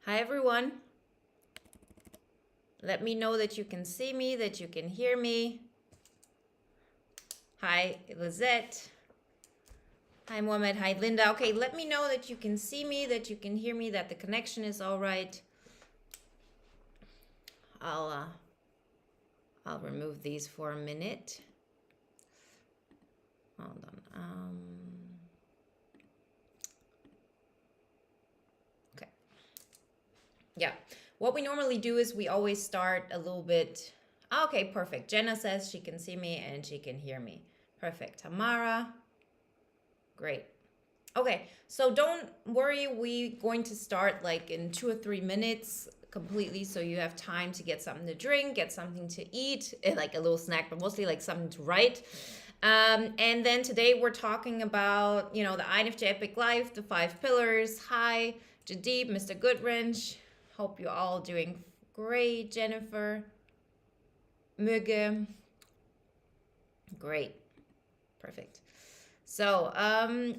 Hi, everyone. Let me know that you can see me, that you can hear me. Hi, Lizette. Hi, Mohammed. Hi, Linda. Okay, let me know that you can see me, that you can hear me, that the connection is all right. I'll remove these for a minute. Hold on. Okay. Yeah. What we normally do is we always start a little bit. Okay, perfect. Jenna says she can see me and she can hear me. Perfect. Tamara. Great. Okay, so don't worry, we're going to start like in 2 or 3 minutes completely, so you have time to get something to drink, get something to eat, like a little snack, but mostly like something to write. And then today we're talking about, the Infj Epic Life, the 5 pillars. Hi, Jadib, Mr. Goodwrench. Hope you're all doing great, Jennifer. Möge. Great. Perfect. So,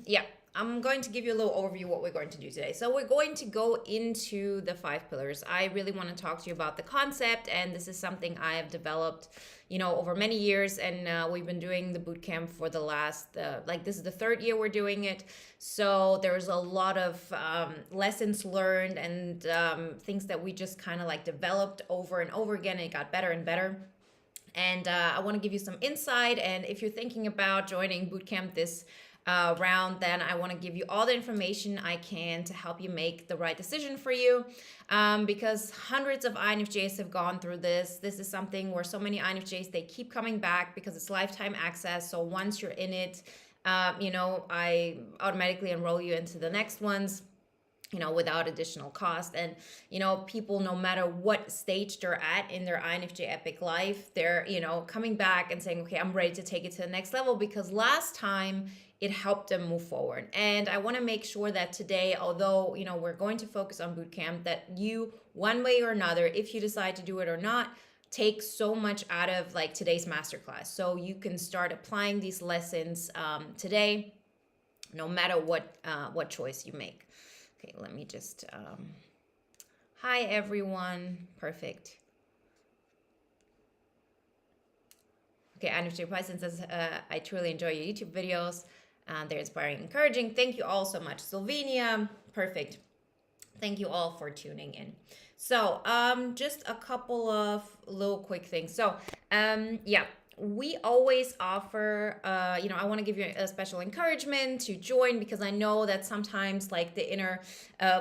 yeah, I'm going to give you a little overview of what we're going to do today. So we're going to go into the 5 pillars. I really want to talk to you about the concept, and this is something I have developed, over many years, and we've been doing the boot camp for the last, this is the 3rd year we're doing it. So there's a lot of lessons learned and things that we just kind of like developed over and over again, and it got better and better. And I want to give you some insight. And if you're thinking about joining bootcamp this round, then I want to give you all the information I can to help you make the right decision for you. Because hundreds of INFJs have gone through this. This is something where so many INFJs, they keep coming back because it's lifetime access. So once you're in it, I automatically enroll you into the next ones, without additional cost. And, people, no matter what stage they're at in their INFJ Epic Life, they're, coming back and saying, okay, I'm ready to take it to the next level because last time it helped them move forward. And I want to make sure that today, although, we're going to focus on bootcamp, that you, one way or another, if you decide to do it or not, take so much out of like today's masterclass. So you can start applying these lessons today, no matter what choice you make. Okay, let me just, hi everyone, perfect. Okay, Anusha Python says, I truly enjoy your YouTube videos. They're inspiring, encouraging. Thank you all so much. Slovenia, perfect. Thank you all for tuning in. So, just a couple of little quick things. So, yeah, we always offer, I want to give you a special encouragement to join because I know that sometimes like the inner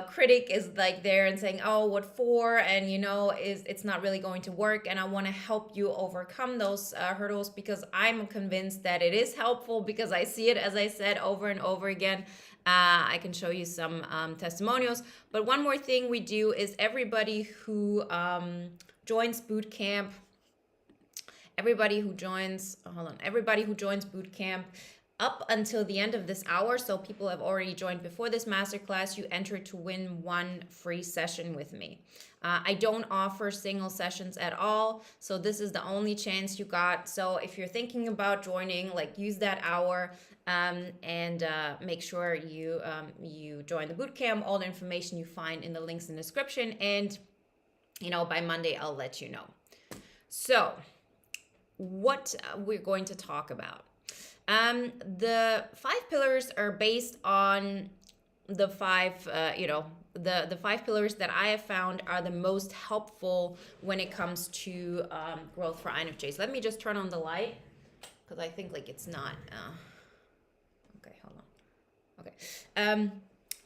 critic is like there and saying, oh, what for? And, it's not really going to work. And I want to help you overcome those hurdles because I'm convinced that it is helpful because I see it, as I said, over and over again. I can show you some testimonials. But one more thing we do is everybody who joins bootcamp, everybody who joins bootcamp up until the end of this hour, so people have already joined before this masterclass, you enter to win one free session with me. I don't offer single sessions at all, so this is the only chance you got. So if you're thinking about joining, like use that hour and make sure you join the bootcamp. All the information you find in the links in the description, and by Monday I'll let you know. So what we're going to talk about. The 5 pillars are based on the 5, the 5 pillars that I have found are the most helpful when it comes to growth for INFJs. Let me just turn on the light because I think like it's not. Okay, hold on. Okay.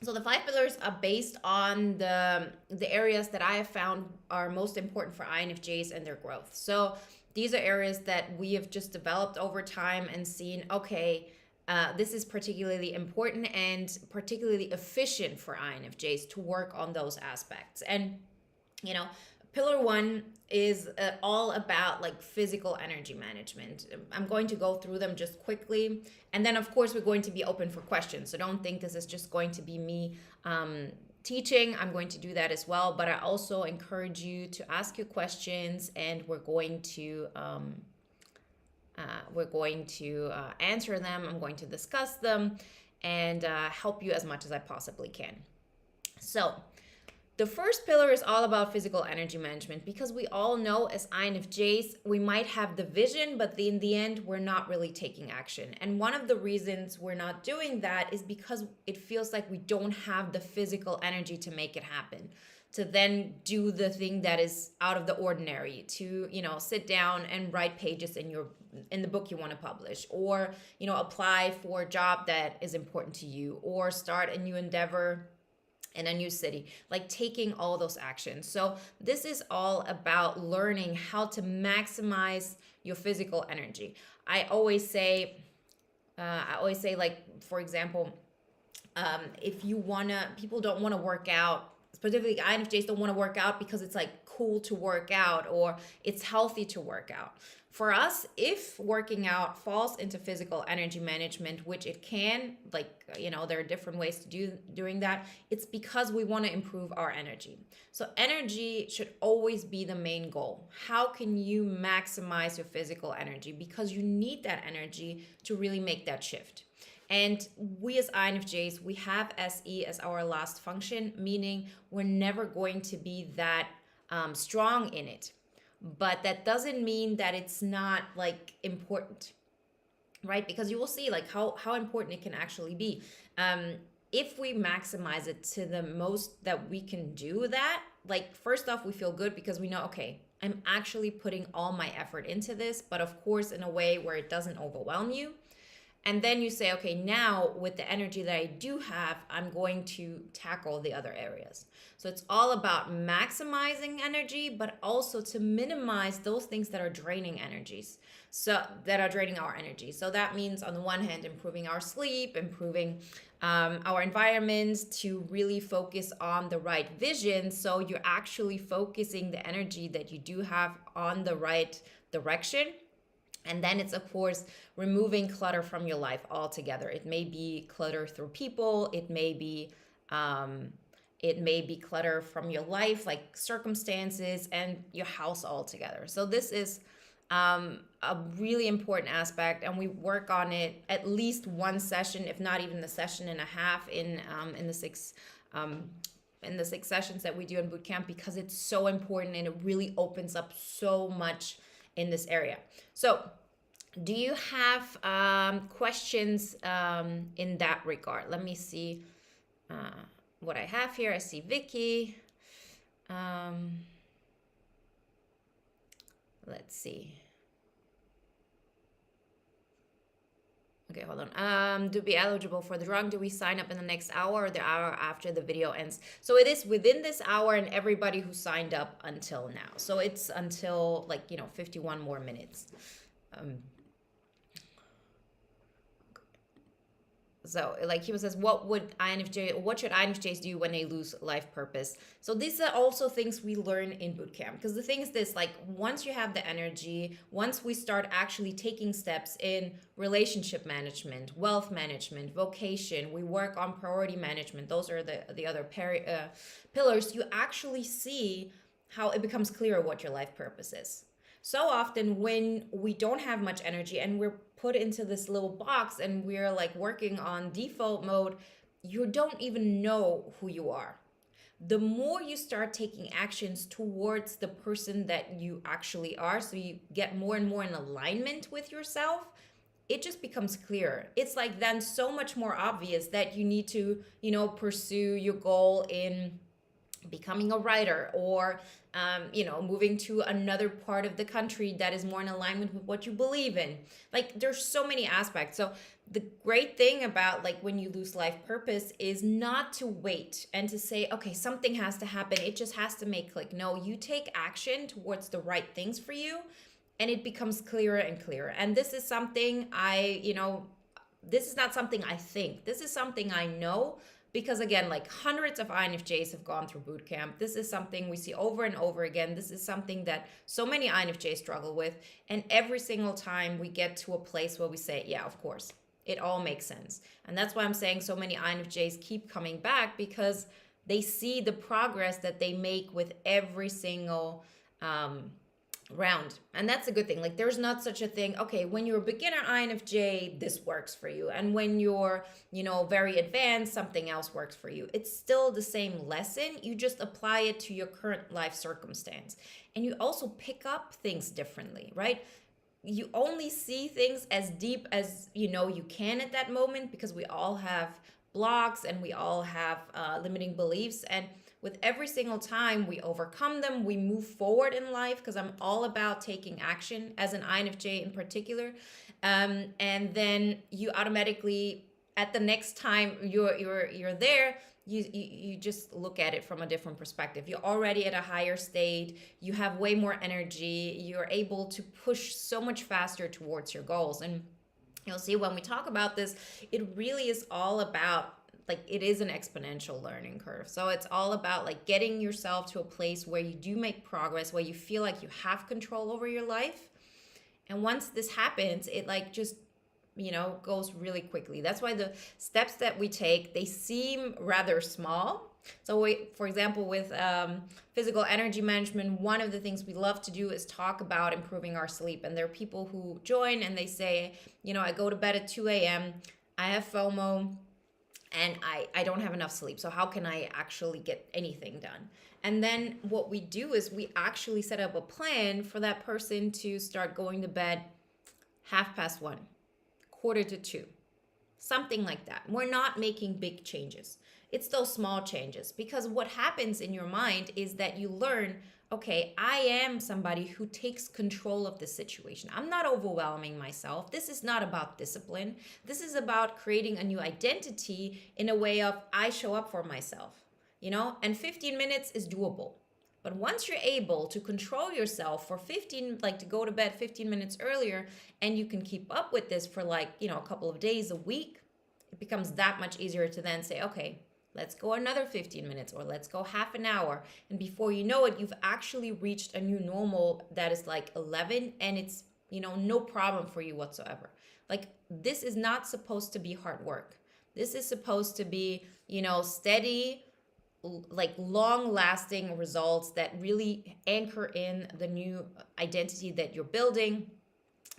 So the 5 pillars are based on the areas that I have found are most important for INFJs and their growth. So these are areas that we have just developed over time and seen, okay, this is particularly important and particularly efficient for INFJs to work on those aspects. And, pillar 1 is all about like physical energy management. I'm going to go through them just quickly. And then of course we're going to be open for questions. So don't think this is just going to be me teaching. I'm going to do that as well, but I also encourage you to ask your questions, and we're going to answer them. I'm going to discuss them and help you as much as I possibly can. So The first pillar is all about physical energy management, because we all know as INFJs, we might have the vision, but in the end, we're not really taking action. And one of the reasons we're not doing that is because it feels like we don't have the physical energy to make it happen, to then do the thing that is out of the ordinary, to, sit down and write pages in the book you want to publish, or, apply for a job that is important to you, or start a new endeavor in a new city, like taking all those actions. So this is all about learning how to maximize your physical energy. I always say, like, for example, if you people don't want to work out, specifically INFJs don't want to work out because it's like cool to work out or it's healthy to work out. For us, if working out falls into physical energy management, which it can, there are different ways to doing that, it's because we want to improve our energy. So energy should always be the main goal. How can you maximize your physical energy? Because you need that energy to really make that shift. And we as INFJs, we have SE as our last function, meaning we're never going to be that strong in it. But that doesn't mean that it's not important, right? Because you will see how important it can actually be. If we maximize it to the most that we can do that, first off, we feel good because we know, okay, I'm actually putting all my effort into this, but of course in a way where it doesn't overwhelm you. And then you say, okay, now with the energy that I do have, I'm going to tackle the other areas. So it's all about maximizing energy, but also to minimize those things that are draining energies. So that are draining our energy. So that means on the one hand, improving our sleep, improving our environments, to really focus on the right vision. So you're actually focusing the energy that you do have on the right direction. And then it's, of course, removing clutter from your life altogether. It may be clutter through people. It may be clutter from your life, like circumstances and your house altogether. So this is a really important aspect, and we work on it at least one session, if not even a session and a half, in the six sessions that we do in bootcamp, because it's so important and it really opens up so much in this area. So do you have questions in that regard? Let me see what I have here. I see Vicky. Let's see. Okay, hold on. To be eligible for the drawing, do we sign up in the next hour or the hour after the video ends? So it is within this hour, and everybody who signed up until now. So it's until 51 more minutes. So he says, what should INFJs do when they lose life purpose? So these are also things we learn in bootcamp, because the thing is this, once you have the energy, once we start actually taking steps in relationship management, wealth management, vocation, we work on priority management, those are the other pillars, you actually see how it becomes clear what your life purpose is. So often when we don't have much energy and we're put into this little box and we're working on default mode, you don't even know who you are. The more you start taking actions towards the person that you actually are, so you get more and more in alignment with yourself, it just becomes clearer. It's then so much more obvious that you need to, pursue your goal in becoming a writer, or moving to another part of the country that is more in alignment with what you believe in. There's so many aspects. So the great thing about when you lose life purpose is not to wait and to say, okay, something has to happen, it just has to make click. No, you take action towards the right things for you, and it becomes clearer and clearer. And this is something this is not something I think, this is something I know. Because again, hundreds of INFJs have gone through bootcamp. This is something we see over and over again. This is something that so many INFJs struggle with. And every single time we get to a place where we say, yeah, of course, it all makes sense. And that's why I'm saying so many INFJs keep coming back, because they see the progress that they make with every single round. And that's a good thing. Like there's not such a thing. Okay, when you're a beginner INFJ, this works for you. And when you're, very advanced, something else works for you. It's still the same lesson. You just apply it to your current life circumstance. And you also pick up things differently, right? You only see things as deep as you can at that moment, because we all have blocks and we all have limiting beliefs. And with every single time we overcome them, we move forward in life, because I'm all about taking action as an INFJ in particular. And then you automatically, at the next time you're there, you just look at it from a different perspective. You're already at a higher state. You have way more energy. You're able to push so much faster towards your goals. And you'll see when we talk about this, it really is all about, like, it is an exponential learning curve. So it's all about like getting yourself to a place where you do make progress, where you feel like you have control over your life. And once this happens, it like just goes really quickly. That's why the steps that we take, they seem rather small. So for example, with physical energy management, one of the things we love to do is talk about improving our sleep. And there are people who join and they say, I go to bed at 2 a.m., I have FOMO, and I don't have enough sleep. So how can I actually get anything done? And then what we do is we actually set up a plan for that person to start going to bed 1:30, 1:45, something like that. We're not making big changes. It's those small changes, because what happens in your mind is that you learn, okay, I am somebody who takes control of the situation. I'm not overwhelming myself. This is not about discipline. This is about creating a new identity in a way of I show up for myself, and 15 minutes is doable. But once you're able to control yourself for 15, like to go to bed 15 minutes earlier, and you can keep up with this for like, a couple of days, a week, it becomes that much easier to then say, okay, let's go another 15 minutes, or let's go half an hour. And before you know it, you've actually reached a new normal that is like 11, and it's, no problem for you whatsoever. Like, this is not supposed to be hard work. This is supposed to be, steady, like long lasting results that really anchor in the new identity that you're building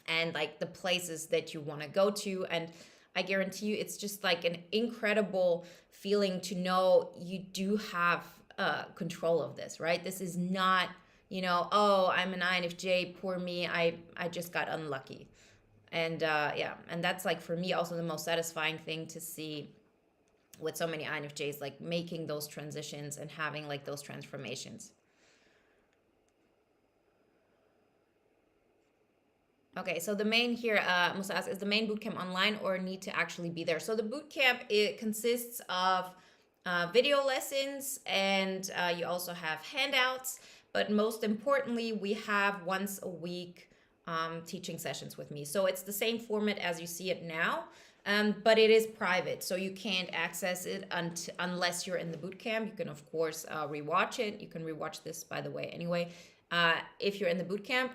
and like the places that you want to go to. And I guarantee you, it's just like an incredible feeling to know you do have control of this, right? This is not, oh, I'm an INFJ, poor me, I just got unlucky. And and that's like for me also the most satisfying thing to see with so many INFJs, like making those transitions and having like those transformations. Okay, so the main here, Musa asks, is the main bootcamp online or need to actually be there? So the bootcamp, it consists of video lessons, and you also have handouts. But most importantly, we have once a week teaching sessions with me. So it's the same format as you see it now. But it is private, so you can't access it unless you're in the bootcamp. You can, of course, rewatch it. You can rewatch this, by the way, anyway, if you're in the bootcamp.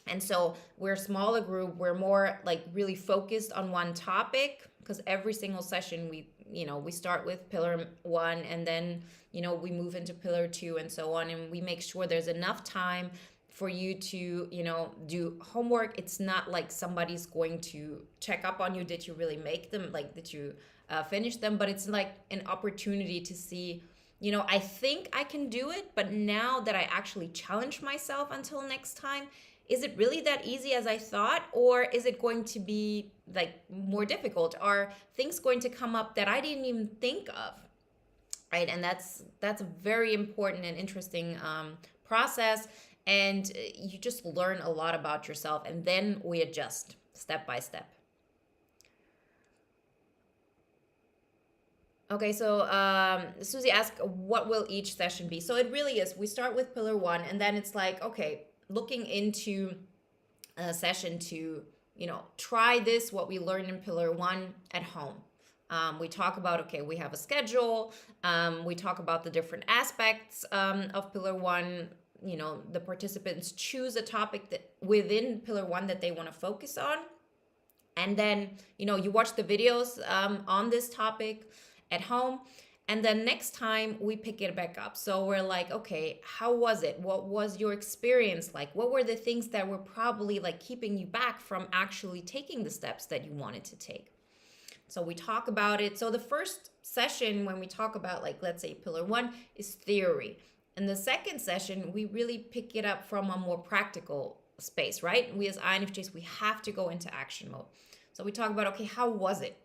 And so we're a smaller group. We're more like really focused on one topic, because every single session we start with pillar 1, and then, we move into pillar 2 and so on. And we make sure there's enough time for you to, do homework. It's not like somebody's going to check up on you. Did you really make them? Like, did you finish them? But it's like an opportunity to see, I think I can do it, but now that I actually challenge myself until next time, is it really that easy as I thought? Or is it going to be like more difficult? Are things going to come up that I didn't even think of? Right. And that's a very important and interesting process. And you just learn a lot about yourself, and then we adjust step by step. Okay, so Susie asked, what will each session be? So it really is, we start with pillar 1, and then it's like, okay, looking into a session to, try this, what we learned in pillar 1 at home. We talk about, okay, we have a schedule. We talk about the different aspects of pillar 1. The participants choose a topic that within pillar 1 that they want to focus on. And then, you watch the videos on this topic at home. And then next time we pick it back up. So we're like, okay, how was it? What was your experience like? What were the things that were probably like keeping you back from actually taking the steps that you wanted to take? So we talk about it. So the first session, when we talk about, like, let's say pillar 1 is theory. And the second session, we really pick it up from a more practical space, right? We as INFJs, we have to go into action mode. So we talk about, okay, how was it?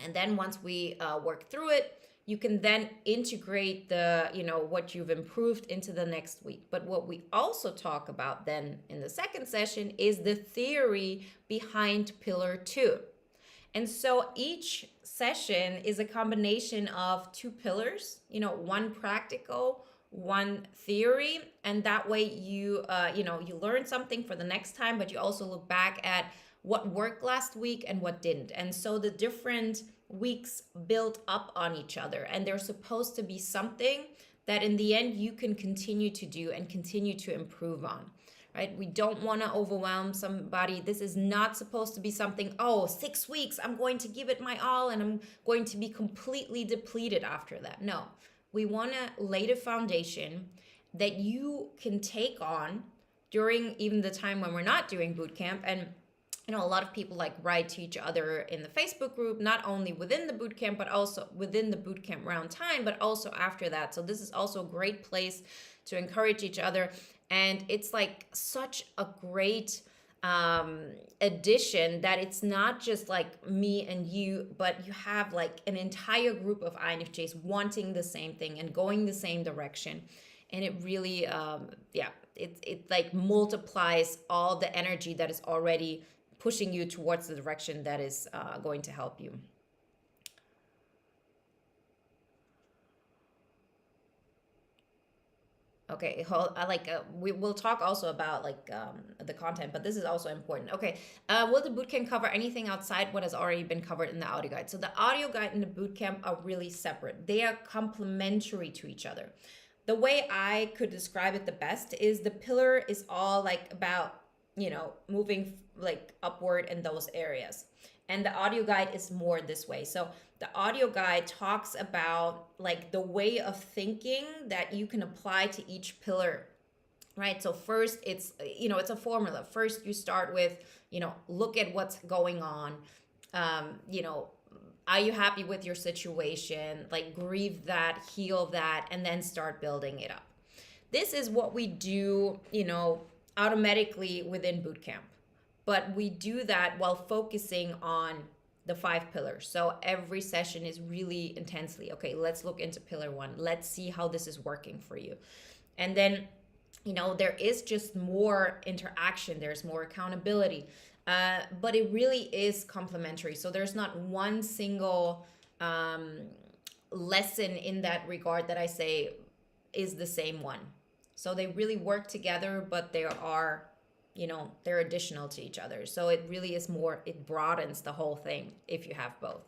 And then once we work through it, you can then integrate the, what you've improved into the next week. But what we also talk about then in the second session is the theory behind pillar 2. And so each session is a combination of 2 pillars, one practical, one theory, and that way you learn something for the next time, but you also look back at what worked last week and what didn't. And so the different weeks build up on each other, and they're supposed to be something that in the end you can continue to do and continue to improve on. Right? We don't want to overwhelm somebody. This is not supposed to be something, 6 weeks, I'm going to give it my all and I'm going to be completely depleted after that. No, we want to lay the foundation that you can take on during even the time when we're not doing boot camp. And a lot of people like write to each other in the Facebook group, not only within the boot camp, but also within the boot camp round time, but also after that. So this is also a great place to encourage each other. And it's like such a great addition that it's not just like me and you, but you have like an entire group of INFJs wanting the same thing and going the same direction. And it really, it like multiplies all the energy that is already pushing you towards the direction that is going to help you. Okay, we will talk also about the content, but this is also important. Okay, will the bootcamp cover anything outside what has already been covered in the audio guide? So the audio guide and the bootcamp are really separate. They are complementary to each other. The way I could describe it the best is the pillar is all like about, moving like upward in those areas. And the audio guide is more this way. So the audio guide talks about like the way of thinking that you can apply to each pillar, right? So first it's, it's a formula. First you start with, look at what's going on. Are you happy with your situation? Like grieve that, heal that, and then start building it up. This is what we do, automatically within bootcamp. But we do that while focusing on the 5 pillars. So every session is really intensely, okay, let's look into pillar 1. Let's see how this is working for you. And then, there is just more interaction. There's more accountability. But it really is complementary. So there's not one single lesson in that regard that I say is the same one. So they really work together, but they are, they're additional to each other. So it really is more, it broadens the whole thing if you have both.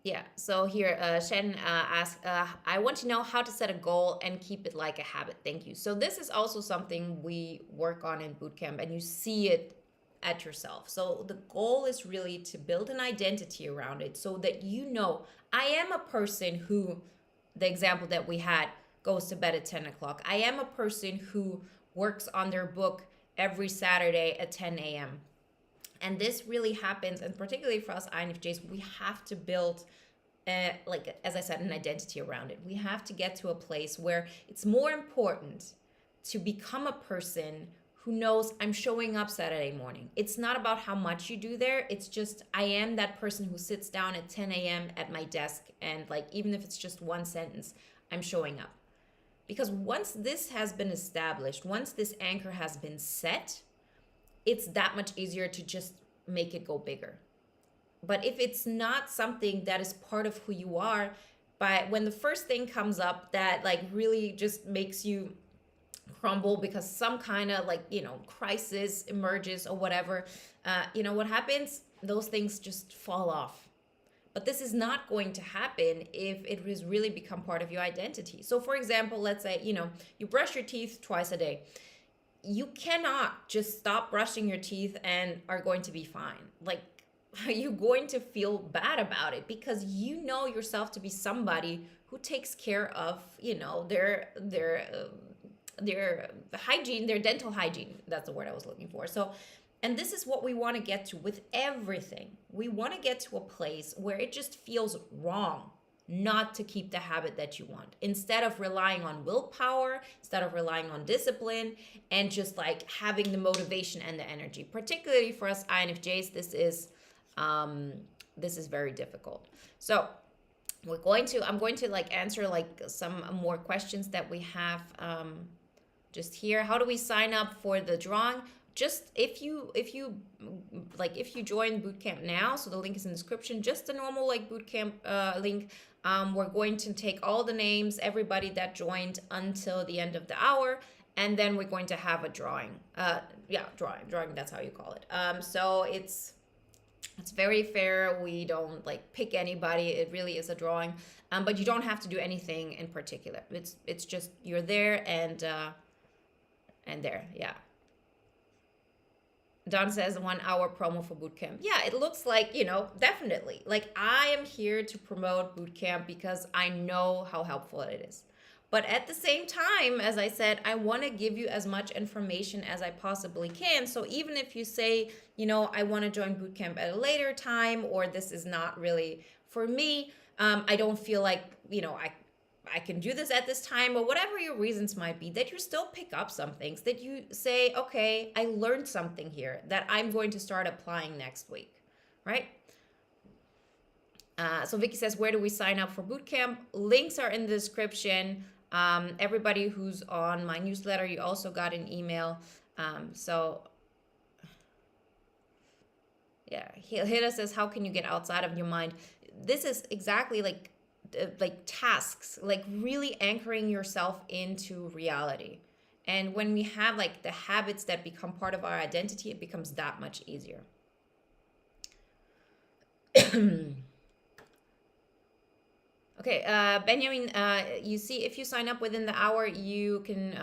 Yeah, so here Shen asks, I want to know how to set a goal and keep it like a habit. Thank you. So this is also something we work on in bootcamp, and you see it at yourself. So the goal is really to build an identity around it so that I am a person who, the example that we had, goes to bed at 10 o'clock. I am a person who works on their book every Saturday at 10 a.m. And this really happens, and particularly for us INFJs, we have to build, as I said, an identity around it. We have to get to a place where it's more important to become a person who knows I'm showing up Saturday morning. It's not about how much you do there. It's just I am that person who sits down at 10 a.m. at my desk, and even if it's just one sentence, I'm showing up. Because once this has been established, once this anchor has been set, it's that much easier to just make it go bigger. But if it's not something that is part of who you are, when the first thing comes up that really just makes you crumble because some kind of crisis emerges or whatever, what happens? Those things just fall off. But this is not going to happen if it has really become part of your identity. So for example, let's say, you brush your teeth twice a day. you cannot just stop brushing your teeth and are going to be fine. Like, you're going to feel bad about it because you know yourself to be somebody who takes care of, their hygiene, their dental hygiene. That's the word I was looking for. So, and this is what we want to get to with everything. We want to get to a place where it just feels wrong not to keep the habit that you want, instead of relying on willpower, instead of relying on discipline, and just like having the motivation and the energy. Particularly for us INFJs, this is very difficult. So I'm going to like answer like some more questions that we have just here. How do we sign up for the drawing? Just if you join bootcamp now, so the link is in the description, just a normal like bootcamp link. We're going to take all the names, everybody that joined until the end of the hour, and then we're going to have a drawing. Drawing, that's how you call it. So it's very fair. We don't like pick anybody. It really is a drawing. But you don't have to do anything in particular. It's just you're there and there, yeah. Don says 1 hour promo for bootcamp. Yeah, it looks like, definitely. Like, I am here to promote bootcamp because I know how helpful it is. But at the same time, as I said, I want to give you as much information as I possibly can. So even if you say, I want to join bootcamp at a later time, or this is not really for me, I don't feel like, I can do this at this time, or whatever your reasons might be, that you still pick up some things, that you say, okay, I learned something here that I'm going to start applying next week, right? So Vicky says, where do we sign up for bootcamp? Links are in the description. Everybody who's on my newsletter, you also got an email. Yeah, Hida says, how can you get outside of your mind? This is exactly like tasks, like really anchoring yourself into reality. And when we have like the habits that become part of our identity, it becomes that much easier. Okay, Benjamin, you see, if you sign up within the hour, you can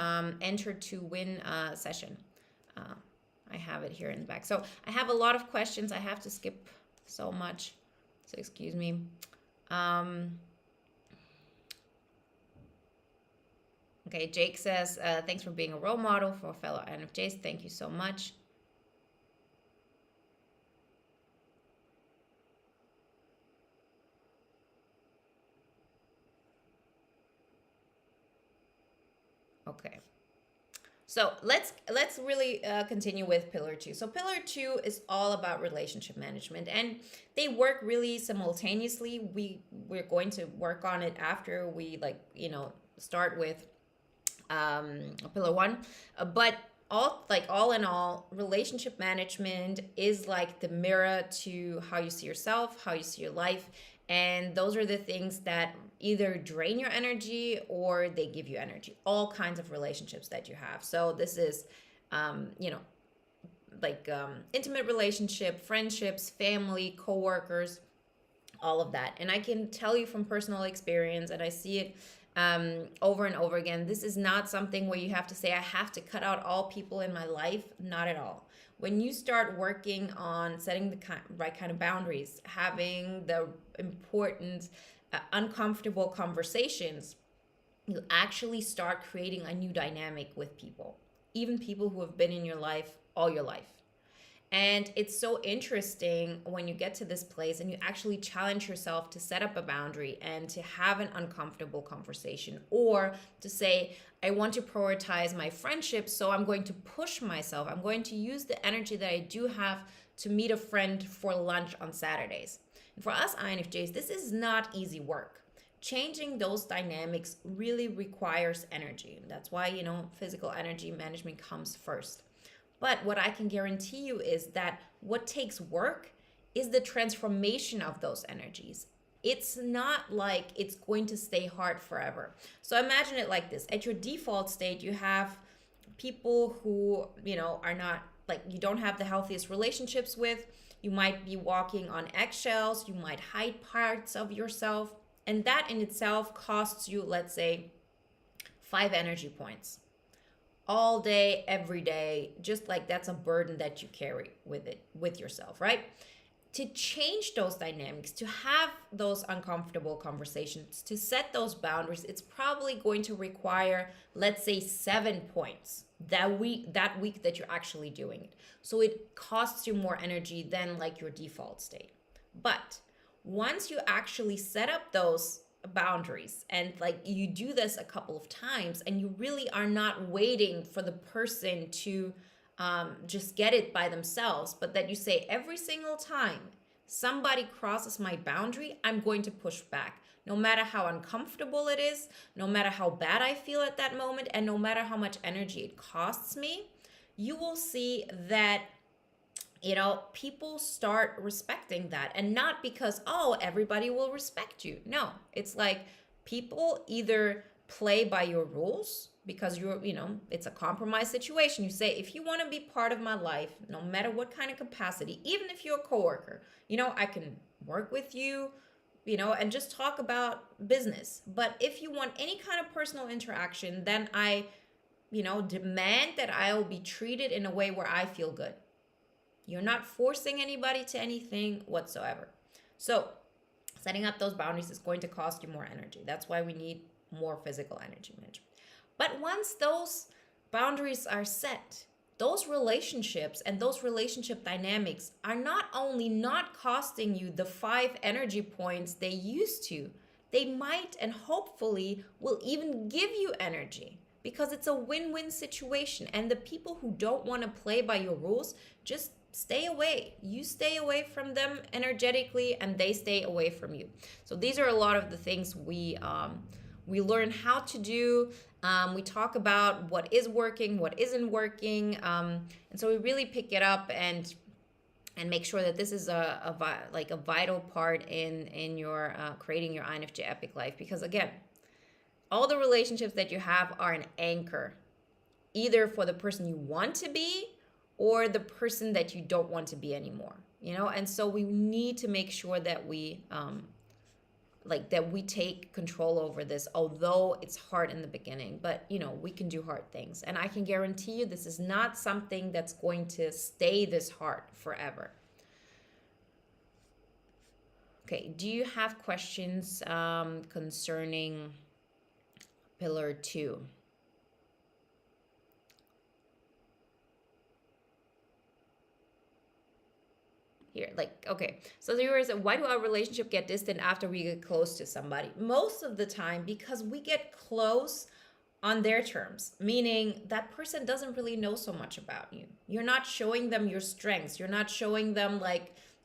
enter to win a session. I have it here in the back. So I have a lot of questions. I have to skip so much, so excuse me. Okay, Jake says, thanks for being a role model for fellow INFJs. Thank you so much. Okay, so let's really continue with pillar 2. So pillar 2 is all about relationship management, and they work really simultaneously. We're going to work on it after we start with pillar 1, but all in all, relationship management is like the mirror to how you see yourself, how you see your life, and those are the things that either drain your energy or they give you energy. All kinds of relationships that you have. So this is intimate relationship, friendships, family, coworkers, all of that. And I can tell you from personal experience, and I see it over and over again, this is not something where you have to say, I have to cut out all people in my life. Not at all. When you start working on setting the right kind of boundaries, having the important, uncomfortable conversations, you actually start creating a new dynamic with people, even people who have been in your life all your life. And it's so interesting when you get to this place and you actually challenge yourself to set up a boundary and to have an uncomfortable conversation, or to say, I want to prioritize my friendships, so I'm going to push myself. I'm going to use the energy that I do have to meet a friend for lunch on Saturdays. And for us INFJs, this is not easy work. Changing those dynamics really requires energy. That's why, physical energy management comes first. But what I can guarantee you is that what takes work is the transformation of those energies. It's not like it's going to stay hard forever. So imagine it like this. At your default state, you have people who, are not, like, you don't have the healthiest relationships with. You might be walking on eggshells. You might hide parts of yourself. And that in itself costs you, let's say, 5 energy points. all day, every day, just like that's a burden that you carry with yourself, right? To change those dynamics, to have those uncomfortable conversations, to set those boundaries, it's probably going to require, let's say, 7 points that week that you're actually doing it. So it costs you more energy than like your default state. But once you actually set up those boundaries and like you do this a couple of times and you really are not waiting for the person to just get it by themselves, but that you say every single time somebody crosses my boundary, I'm going to push back. No matter how uncomfortable it is, no matter how bad I feel at that moment, and no matter how much energy it costs me, you will see that people start respecting that. And not because, oh, everybody will respect you. No, it's like people either play by your rules because it's a compromise situation. You say, if you want to be part of my life, no matter what kind of capacity, even if you're a coworker, I can work with you, and just talk about business. But if you want any kind of personal interaction, then I, demand that I will be treated in a way where I feel good. You're not forcing anybody to anything whatsoever. So setting up those boundaries is going to cost you more energy. That's why we need more physical energy management. But once those boundaries are set, those relationships and those relationship dynamics are not only not costing you the 5 energy points they used to, they might and hopefully will even give you energy, because it's a win-win situation. And the people who don't want to play by your rules, just stay away. You stay away from them energetically and they stay away from you. So these are a lot of the things we learn how to do. We talk about what is working, what isn't working, and so we really pick it up and make sure that this is a vital part in your creating your INFJ epic life. Because again, all the relationships that you have are an anchor, either for the person you want to be or the person that you don't want to be anymore. And so we need to make sure that we take control over this, although it's hard in the beginning. But we can do hard things, and I can guarantee you this is not something that's going to stay this hard forever. Okay, do you have questions concerning pillar 2? Here, okay, so the viewer is, why do our relationship get distant after we get close to somebody? Most of the time because we get close on their terms, meaning that person doesn't really know so much about you. You're not showing them your strengths. You're not showing them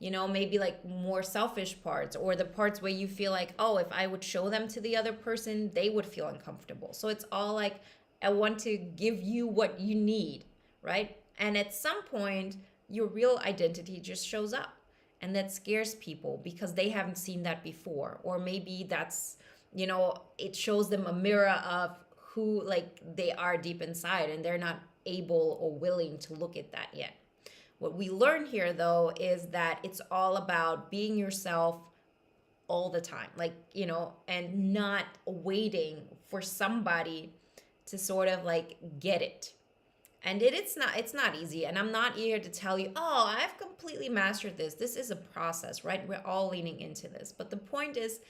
maybe more selfish parts, or the parts where you feel like, oh, if I would show them to the other person, they would feel uncomfortable. So it's all like, I want to give you what you need, right? And at some point, your real identity just shows up, and that scares people because they haven't seen that before. Or maybe that's, it shows them a mirror of who they are deep inside, and they're not able or willing to look at that yet. What we learn here, though, is that it's all about being yourself all the time, and not waiting for somebody to sort of get it. And it's not easy. And I'm not here to tell you, oh, I've completely mastered this. This is a process, right? We're all leaning into this. But the point is,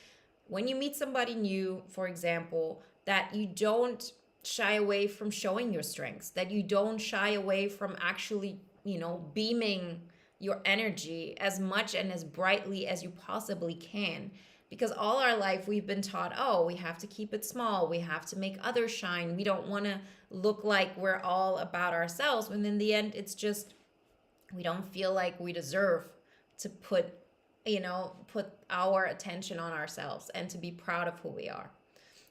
when you meet somebody new, for example, that you don't shy away from showing your strengths, that you don't shy away from actually, beaming your energy as much and as brightly as you possibly can. Because all our life we've been taught, oh, we have to keep it small. We have to make others shine. We don't want to look like we're all about ourselves. When in the end, it's just, we don't feel like we deserve to put our attention on ourselves and to be proud of who we are.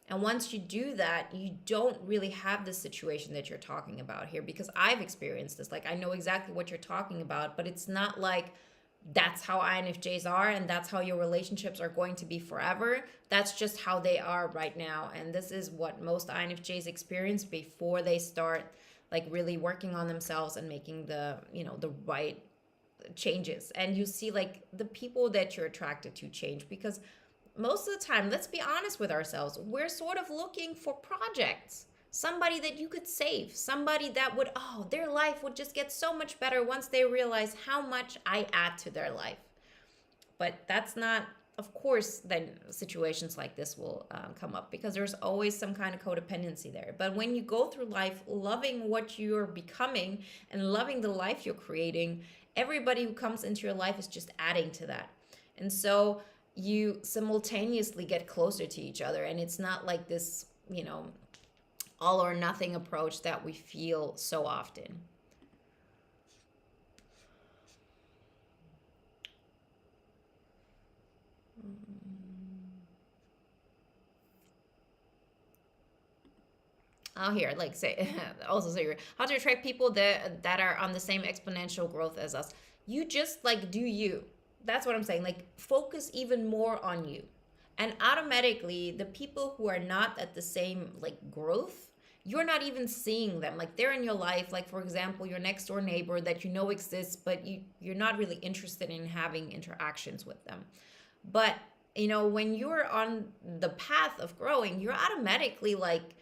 And once you do that, you don't really have the situation that you're talking about here, because I've experienced this. I know exactly what you're talking about, but it's not like that's how INFJs are and that's how your relationships are going to be forever. That's just how they are right now. And this is what most INFJs experience before they start really working on themselves and making the right changes. And you see the people that you're attracted to change, because most of the time, let's be honest with ourselves, we're sort of looking for projects. somebody that you could save, somebody that would, oh, their life would just get so much better once they realize how much I add to their life. But that's not, of course, then situations like this will come up because there's always some kind of codependency there. But when you go through life loving what you're becoming and loving the life you're creating, everybody who comes into your life is just adding to that. And so you simultaneously get closer to each other. And it's not like this, all or nothing approach that we feel so often. Oh, here, like say, also say, how to attract people that are on the same exponential growth as us. You just like do you. That's what I'm saying. Like focus even more on you, and automatically the people who are not at the same like growth, you're not even seeing them. Like they're in your life. Like for example, your next door neighbor that you know exists, but you're not really interested in having interactions with them. But when you're on the path of growing, you're automatically like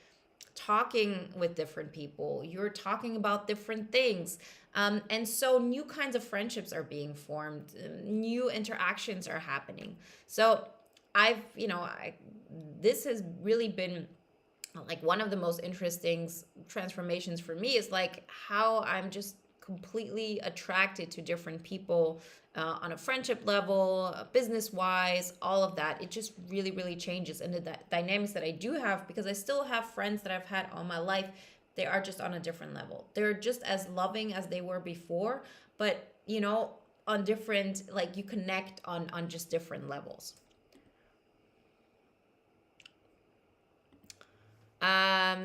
talking with different people, you're talking about different things, and so new kinds of friendships are being formed, new interactions are happening. So this has really been like one of the most interesting transformations for me, is like how I'm just completely attracted to different people on a friendship level, business wise, all of that. It just really, really changes. And the dynamics that I do have, because I still have friends that I've had all my life, they are just on a different level. They're just as loving as they were before, but on different, like you connect on just different levels.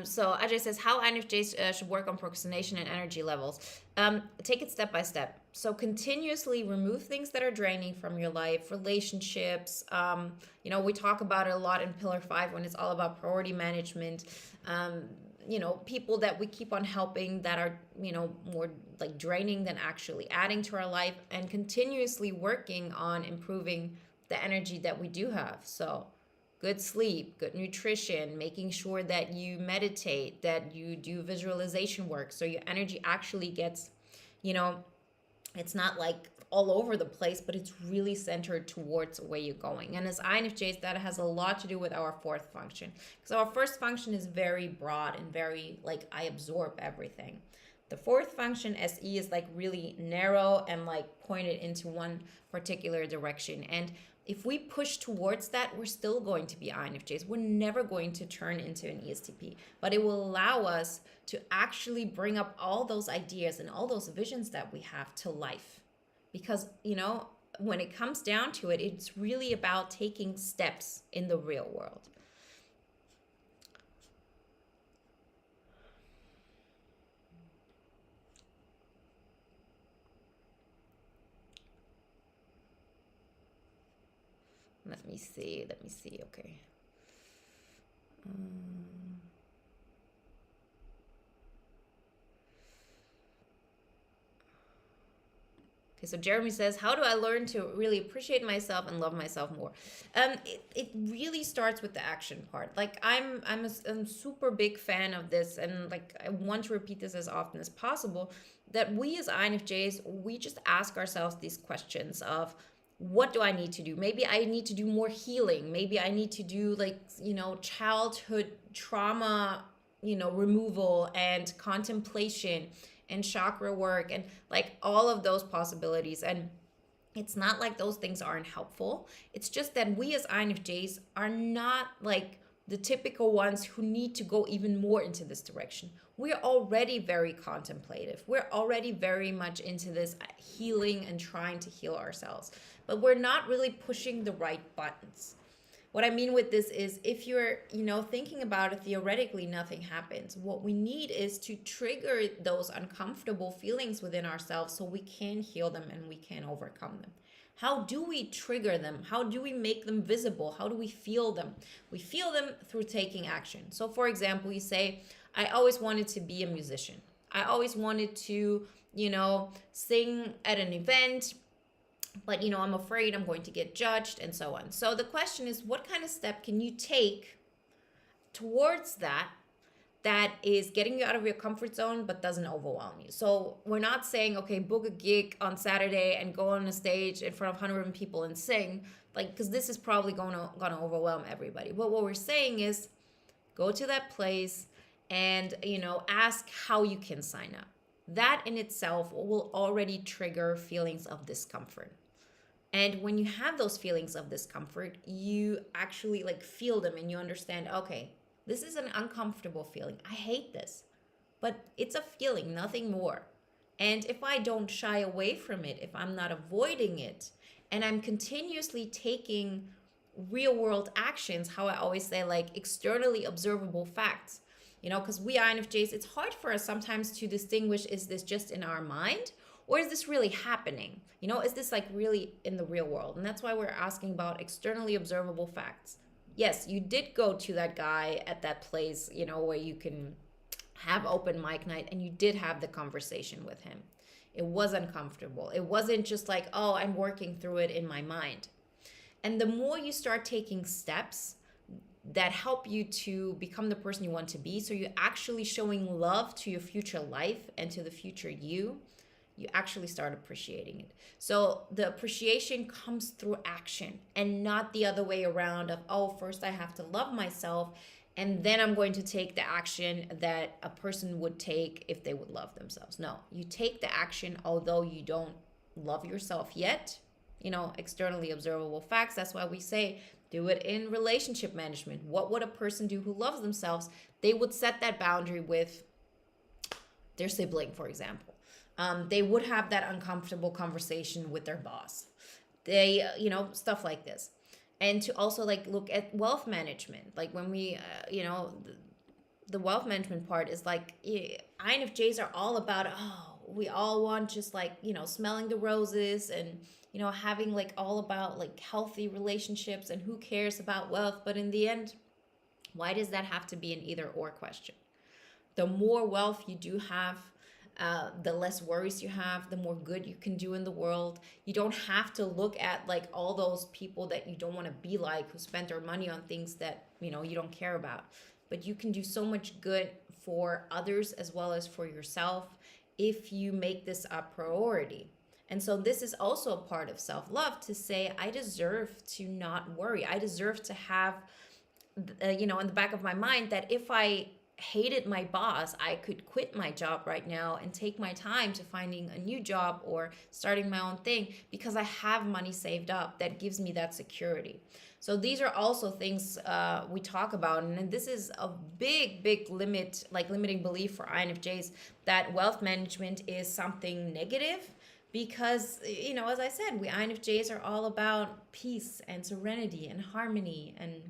So Ajay says how INFJs should work on procrastination and energy levels. Take it step by step. So continuously remove things that are draining from your life, relationships. We talk about it a lot in Pillar 5 when it's all about priority management. People that we keep on helping that are, more like draining than actually adding to our life, and continuously working on improving the energy that we do have. So good sleep, good nutrition, making sure that you meditate, that you do visualization work, so your energy actually gets, it's not like all over the place, but it's really centered towards where you're going. And as INFJs, that has a lot to do with our fourth function, because our first function is very broad and very like I absorb everything. The fourth function, SE, is like really narrow and like pointed into one particular direction. And if we push towards that, we're still going to be INFJs. We're never going to turn into an ESTP, but it will allow us to actually bring up all those ideas and all those visions that we have to life. Because, when it comes down to it, it's really about taking steps in the real world. Let me see. Okay. Okay, so Jeremy says, how do I learn to really appreciate myself and love myself more? It really starts with the action part. Like I'm a super big fan of this, and like I want to repeat this as often as possible, that we as INFJs, we just ask ourselves these questions of, what do I need to do? Maybe I need to do more healing. Maybe I need to do like, childhood trauma, removal and contemplation and chakra work and like all of those possibilities. And it's not like those things aren't helpful. It's just that we as INFJs are not like the typical ones who need to go even more into this direction. We're already very contemplative. We're already very much into this healing and trying to heal ourselves, but we're not really pushing the right buttons. What I mean with this is, if you're, thinking about it theoretically, nothing happens. What we need is to trigger those uncomfortable feelings within ourselves so we can heal them and we can overcome them. How do we trigger them? How do we make them visible? How do we feel them? We feel them through taking action. So for example, you say, I always wanted to be a musician. I always wanted to, sing at an event, but I'm afraid I'm going to get judged and so on. So the question is, what kind of step can you take towards that that is getting you out of your comfort zone but doesn't overwhelm you. So we're not saying, okay, book a gig on Saturday and go on a stage in front of 100 people and sing, like, because this is probably gonna overwhelm everybody. But what we're saying is, go to that place and, ask how you can sign up. That in itself will already trigger feelings of discomfort. And when you have those feelings of discomfort, you actually like feel them and you understand, okay, this is an uncomfortable feeling. I hate this, but it's a feeling, nothing more. And if I don't shy away from it, if I'm not avoiding it, and I'm continuously taking real world actions, how I always say, like externally observable facts, because we INFJs, it's hard for us sometimes to distinguish, is this just in our mind? Or is this really happening? Is this like really in the real world? And that's why we're asking about externally observable facts. Yes, you did go to that guy at that place, where you can have open mic night, and you did have the conversation with him. It was uncomfortable. It wasn't just like, oh, I'm working through it in my mind. And the more you start taking steps that help you to become the person you want to be, so you're actually showing love to your future life and to the future you actually start appreciating it. So the appreciation comes through action and not the other way around of, oh, first I have to love myself and then I'm going to take the action that a person would take if they would love themselves. No, you take the action although you don't love yourself yet. Externally observable facts. That's why we say do it in relationship management. What would a person do who loves themselves? They would set that boundary with their sibling, for example. They would have that uncomfortable conversation with their boss. They, stuff like this. And to also like look at wealth management. Like when we, the wealth management part is like, INFJs are all about, we all want just like, smelling the roses and, having like all about like healthy relationships and who cares about wealth. But in the end, why does that have to be an either or question? The more wealth you do have, the less worries you have, the more good you can do in the world. You don't have to look at like all those people that you don't want to be like, who spend their money on things that, you don't care about. But you can do so much good for others as well as for yourself if you make this a priority. And so this is also a part of self-love, to say, I deserve to not worry. I deserve to have, in the back of my mind that if I hated my boss, I could quit my job right now and take my time to finding a new job or starting my own thing, because I have money saved up that gives me that security. So these are also things we talk about, and this is a big limiting belief for INFJs, that wealth management is something negative, because as I said, we INFJs are all about peace and serenity and harmony. And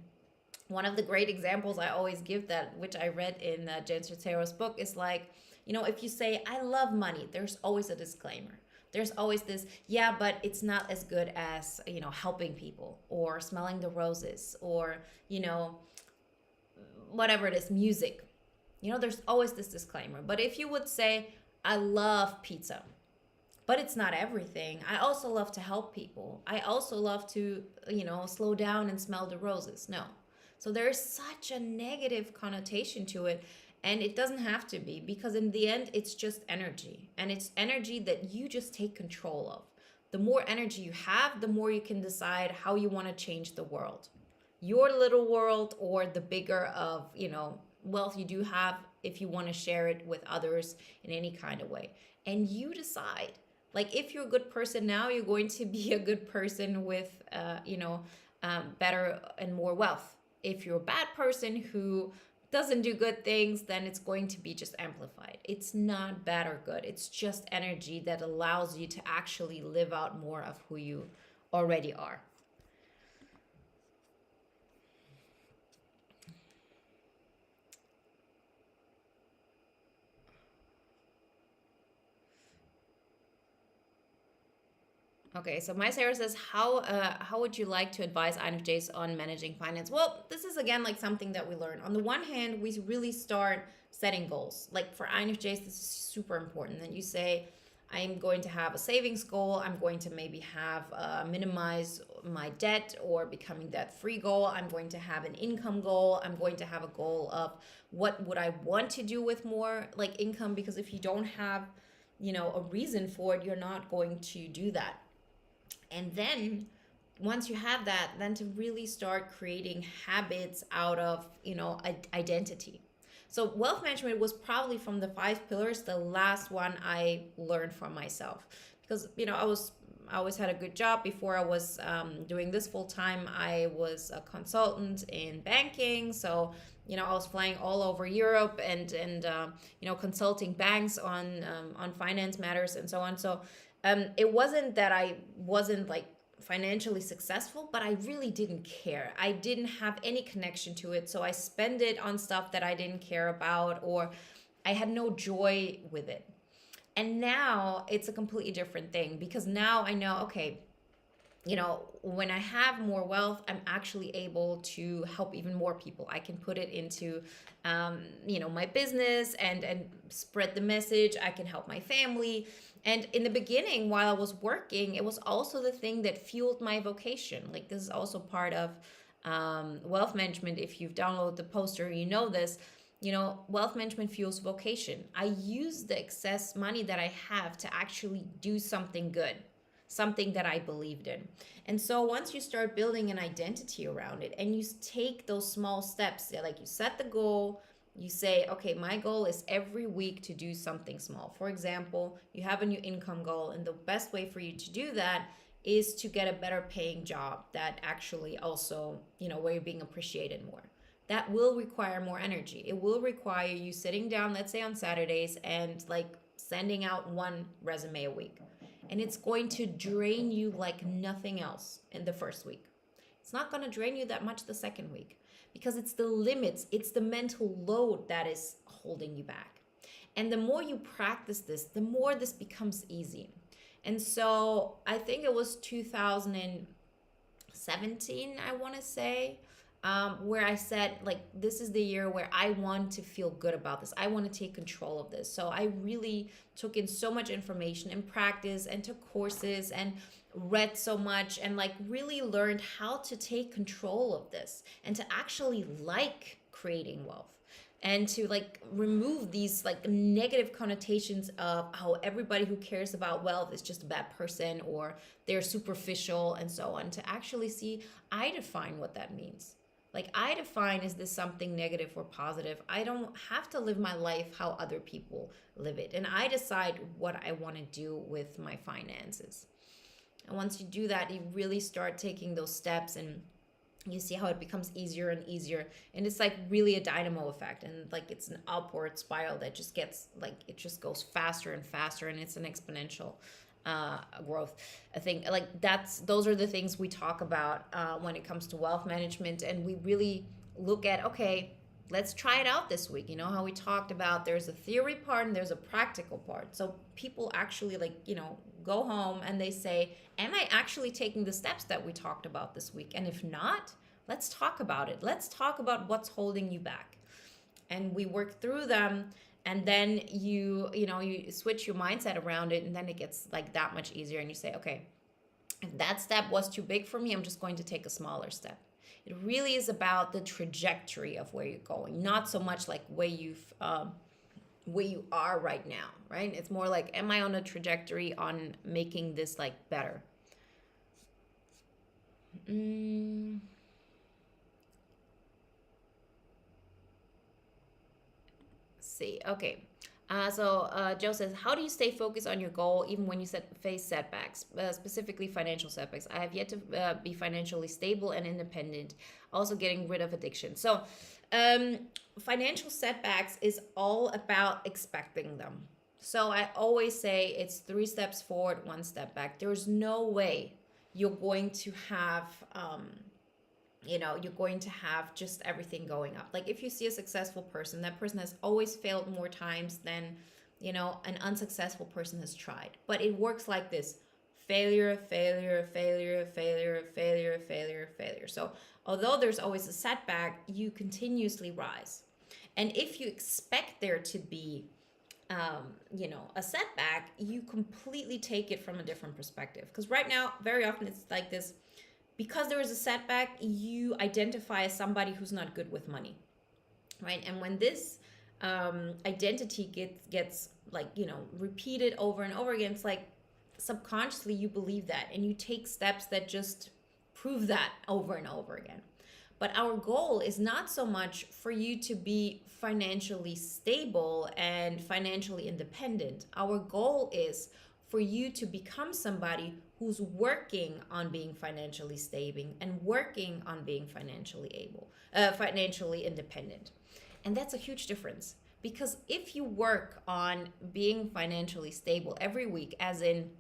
one of the great examples I always give, that which I read in Jen Sottero's book, is like, if you say, I love money, there's always a disclaimer. There's always this, yeah, but it's not as good as, helping people or smelling the roses or, whatever it is, music. There's always this disclaimer. But if you would say, I love pizza, but it's not everything. I also love to help people. I also love to, slow down and smell the roses. No. So there is such a negative connotation to it, and it doesn't have to be, because in the end, it's just energy, and it's energy that you just take control of. The more energy you have, the more you can decide how you want to change the world, your little world, or the bigger of, wealth you do have, if you want to share it with others in any kind of way. And you decide, like, if you're a good person now, you're going to be a good person with, better and more wealth. If you're a bad person who doesn't do good things, then it's going to be just amplified. It's not bad or good. It's just energy that allows you to actually live out more of who you already are. Okay, so my Sarah says, how would you like to advise INFJs on managing finance? Well, this is again like something that we learn. On the one hand, we really start setting goals. Like for INFJs, this is super important. That you say, I'm going to have a savings goal. I'm going to maybe have minimize my debt or becoming debt free goal. I'm going to have an income goal. I'm going to have a goal of what would I want to do with more like income, because if you don't have, a reason for it, you're not going to do that. And then once you have that, then to really start creating habits out of, identity. So wealth management was probably, from the 5 pillars, the last one I learned from myself, because I always had a good job before I was doing this full time. I was a consultant in banking, so I was flying all over Europe and consulting banks on finance matters and so on. So it wasn't that I wasn't like financially successful, but I really didn't care. I didn't have any connection to it. So I spent it on stuff that I didn't care about, or I had no joy with it. And now it's a completely different thing, because now I know, okay, when I have more wealth, I'm actually able to help even more people. I can put it into, my business and spread the message. I can help my family. And in the beginning, while I was working, it was also the thing that fueled my vocation. Like, this is also part of wealth management. If you've downloaded the poster, you know this. Wealth management fuels vocation. I use the excess money that I have to actually do something good, something that I believed in. And so once you start building an identity around it and you take those small steps, like you set the goal, you say, okay, my goal is every week to do something small. For example, you have a new income goal, and the best way for you to do that is to get a better paying job that actually also, where you're being appreciated more. That will require more energy. It will require you sitting down, let's say on Saturdays, and like sending out one resume a week. And it's going to drain you like nothing else in the first week. It's not going to drain you that much the second week, because it's the limits, it's the mental load that is holding you back. And the more you practice this, the more this becomes easy. And so I think it was 2017, I want to say, where I said, like, this is the year where I want to feel good about this. I want to take control of this. So I really took in so much information and practice and took courses and read so much and like really learned how to take control of this and to actually like creating wealth, and to like remove these like negative connotations of how everybody who cares about wealth is just a bad person or they're superficial and so on, to actually see, I define what that means. Like, I define, is this something negative or positive? I don't have to live my life how other people live it. And I decide what I want to do with my finances. And once you do that, you really start taking those steps, and you see how it becomes easier and easier. And it's like really a dynamo effect. And like, it's an upward spiral that just gets like, it just goes faster and faster. And it's an exponential growth. I think like those are the things we talk about when it comes to wealth management. And we really look at, okay, let's try it out this week. You know how we talked about, there's a theory part and there's a practical part. So people actually like, go home and they say, am I actually taking the steps that we talked about this week? And if not, let's talk about it. Let's talk about what's holding you back. And we work through them. And then you switch your mindset around it, and then it gets like that much easier. And you say, okay, if that step was too big for me, I'm just going to take a smaller step. It really is about the trajectory of where you're going, not so much like where you are right now, right? It's more like, am I on a trajectory on making this like better? See. Okay. So Joe says, how do you stay focused on your goal even when you face setbacks, specifically financial setbacks? I have yet to be financially stable and independent, also getting rid of addiction. So financial setbacks is all about expecting them. So I always say it's 3 steps forward, 1 step back. There's no way you're going to have you're going to have just everything going up. Like, if you see a successful person, that person has always failed more times than, an unsuccessful person has tried. But it works like this: failure, failure, failure, failure, failure, failure, failure. So although there's always a setback, you continuously rise. And if you expect there to be a setback, you completely take it from a different perspective. Because right now, very often it's like this, because there is a setback, you identify as somebody who's not good with money, right? And when this identity gets like, repeated over and over again, it's like subconsciously you believe that, and you take steps that just prove that over and over again. But our goal is not so much for you to be financially stable and financially independent. Our goal is for you to become somebody who's working on being financially stable and working on being financially independent. And that's a huge difference, because if you work on being financially stable every week, as in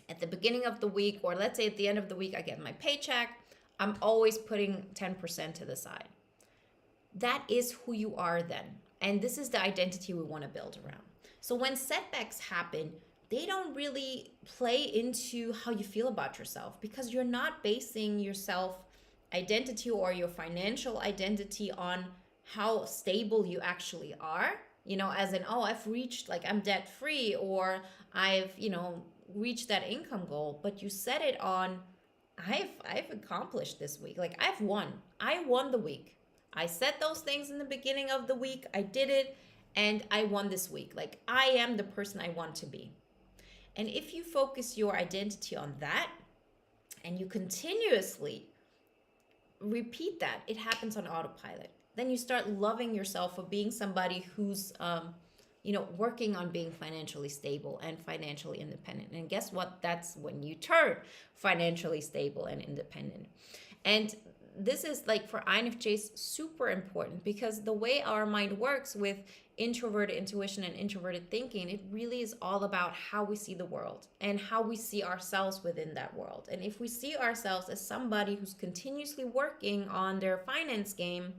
at the beginning of the week, or let's say at the end of the week, I get my paycheck, I'm always putting 10% to the side. That is who you are then. And this is the identity we want to build around. So when setbacks happen, they don't really play into how you feel about yourself, because you're not basing your self identity or your financial identity on how stable you actually are. As in, oh, I've reached, like, I'm debt free, or I've, reached that income goal. But you set it on, I've accomplished this week. Like, I won the week. I said those things in the beginning of the week. I did it, and I won this week. Like, I am the person I want to be. And if you focus your identity on that, and you continuously repeat that, it happens on autopilot. Then you start loving yourself for being somebody who's working on being financially stable and financially independent. And guess what? That's when you turn financially stable and independent. And this is, like, for INFJs, super important, because the way our mind works with introverted intuition and introverted thinking, it really is all about how we see the world and how we see ourselves within that world. And if we see ourselves as somebody who's continuously working on their finance game,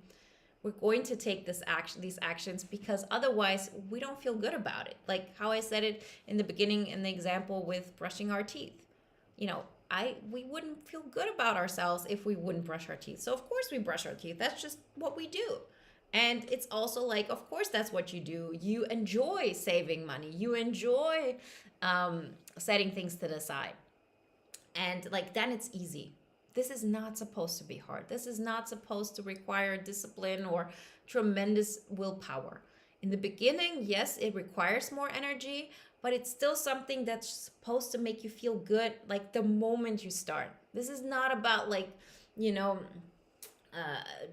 we're going to take these actions, because otherwise we don't feel good about it. Like how I said it in the beginning in the example with brushing our teeth. We wouldn't feel good about ourselves if we wouldn't brush our teeth. So of course we brush our teeth. That's just what we do. And it's also like, of course that's what you do. You enjoy saving money. You enjoy setting things to the side. And like, then it's easy. This is not supposed to be hard. This is not supposed to require discipline or tremendous willpower. In the beginning, yes, it requires more energy, but it's still something that's supposed to make you feel good, like the moment you start. This is not about, like,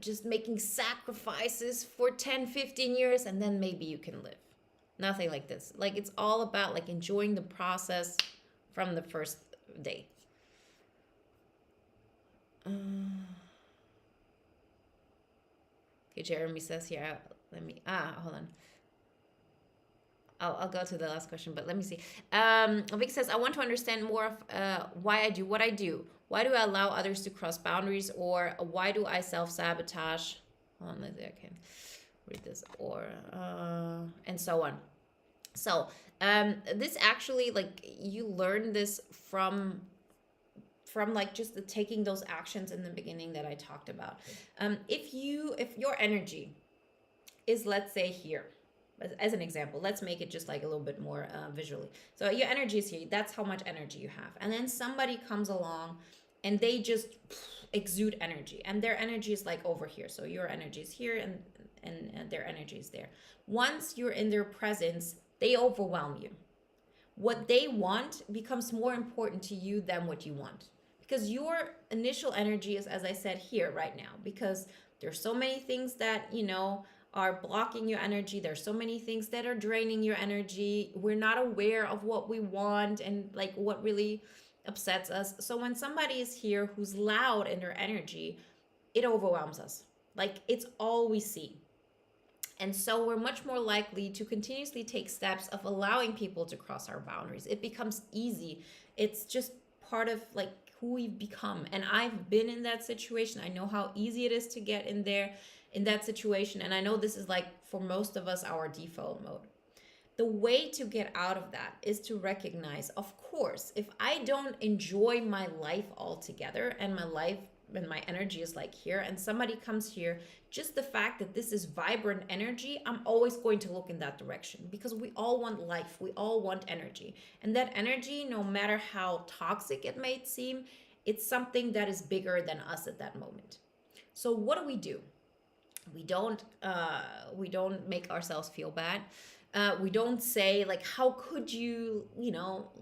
just making sacrifices for 10, 15 years and then maybe you can live. Nothing like this. Like, it's all about, like, enjoying the process from the first day. Okay, Jeremy says here, hold on. I'll go to the last question, but let me see. Vic says, I want to understand more of why I do what I do. Why do I allow others to cross boundaries, or why do I self-sabotage? Hold on, I can read this, or and so on. So this actually, like, you learn this from like just taking those actions in the beginning that I talked about. If your energy is, let's say, here, as an example, let's make it just like a little bit more visually. So your energy is here. That's how much energy you have. And then somebody comes along and they just exude energy, and their energy is like over here. So your energy is here, and their energy is there. Once you're in their presence, they overwhelm you. What they want becomes more important to you than what you want. Because your initial energy is, as I said, here right now, because there's so many things that, are blocking your energy. There's so many things that are draining your energy. We're not aware of what we want and like what really upsets us. So when somebody is here who's loud in their energy, it overwhelms us. Like, it's all we see. And so we're much more likely to continuously take steps of allowing people to cross our boundaries. It becomes easy. It's just part of like who we've become. And I've been in that situation. I know how easy it is to get in that situation. And I know this is, like, for most of us, our default mode. The way to get out of that is to recognize, of course, if I don't enjoy my life altogether and my life when my energy is like here and somebody comes here, just the fact that this is vibrant energy, I'm always going to look in that direction, because we all want life, we all want energy. And that energy, no matter how toxic it may seem, it's something that is bigger than us at that moment. So what do? We don't make ourselves feel bad. We don't say like, how could you,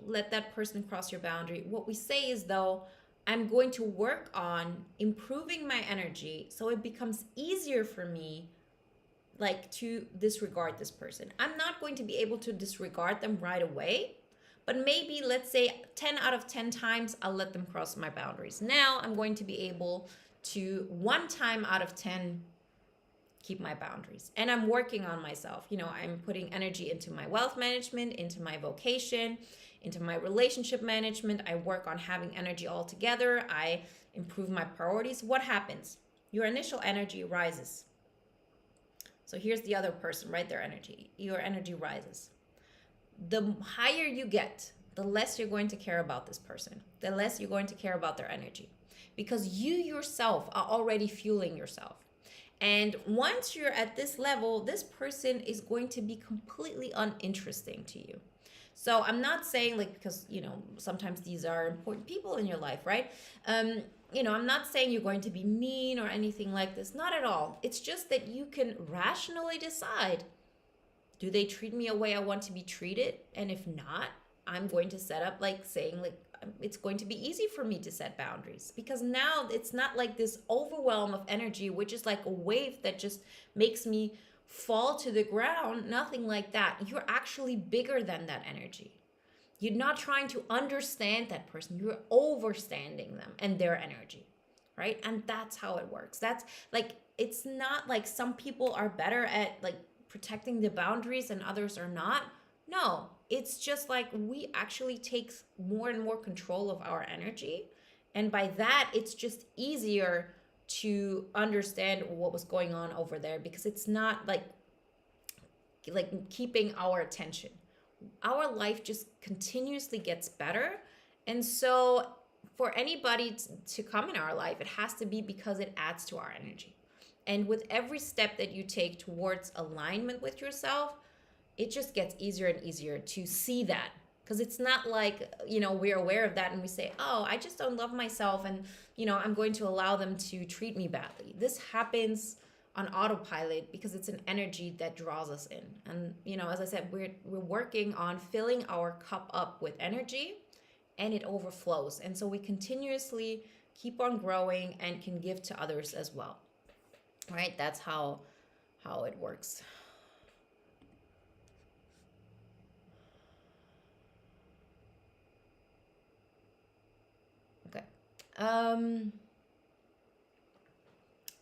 let that person cross your boundary. What we say is, though, I'm going to work on improving my energy so it becomes easier for me, like, to disregard this person. I'm not going to be able to disregard them right away, but maybe, let's say 10 out of 10 times I'll let them cross my boundaries. Now I'm going to be able to, 1 time out of 10, keep my boundaries. And I'm working on myself. I'm putting energy into my wealth management, into my vocation, into my relationship management. I work on having energy all together. I improve my priorities. What happens? Your initial energy rises. So here's the other person, right? Your energy rises. The higher you get, the less you're going to care about this person, the less you're going to care about their energy, because you yourself are already fueling yourself. And once you're at this level, this person is going to be completely uninteresting to you. So I'm not saying, like, because, sometimes these are important people in your life, right? I'm not saying you're going to be mean or anything like this. Not at all. It's just that you can rationally decide, do they treat me a way I want to be treated? And if not, I'm going to set up, like, saying, like, it's going to be easy for me to set boundaries, because now it's not like this overwhelm of energy, which is like a wave that just makes me fall to the ground. Nothing like that. You're actually bigger than that energy. You're not trying to understand that person. You're overstanding them and their energy, right? And that's how it works. That's like, it's not like some people are better at, like, protecting the boundaries and others are not. No, it's just like we actually take more and more control of our energy. And by that, it's just easier to understand what was going on over there, because it's not like keeping our attention. Our life just continuously gets better. And so for anybody to come in our life, it has to be because it adds to our energy. And with every step that you take towards alignment with yourself, it just gets easier and easier to see that. Because it's not like, we're aware of that and we say, oh, I just don't love myself and, I'm going to allow them to treat me badly. This happens on autopilot because it's an energy that draws us in. And, as I said, we're working on filling our cup up with energy, and it overflows. And so we continuously keep on growing and can give to others as well. Right? That's how it works.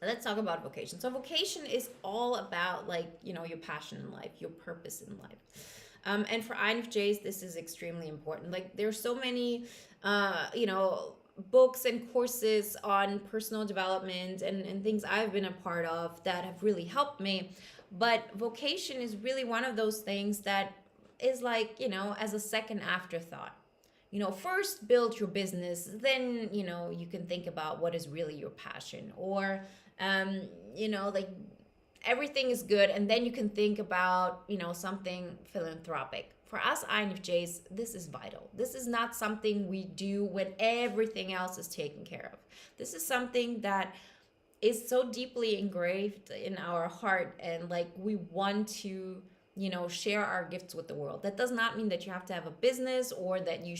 Let's talk about vocation. So vocation is all about, like, your passion in life, your purpose in life. And for Infjs, this is extremely important. Like, there's so many, books and courses on personal development and things I've been a part of that have really helped me. But vocation is really one of those things that is like, as a second afterthought. First build your business, then, you can think about what is really your passion, or, like, everything is good. And then you can think about, something philanthropic. For us INFJs, this is vital. This is not something we do when everything else is taken care of. This is something that is so deeply engraved in our heart, and like, we want to share our gifts with the world. That does not mean that you have to have a business or that you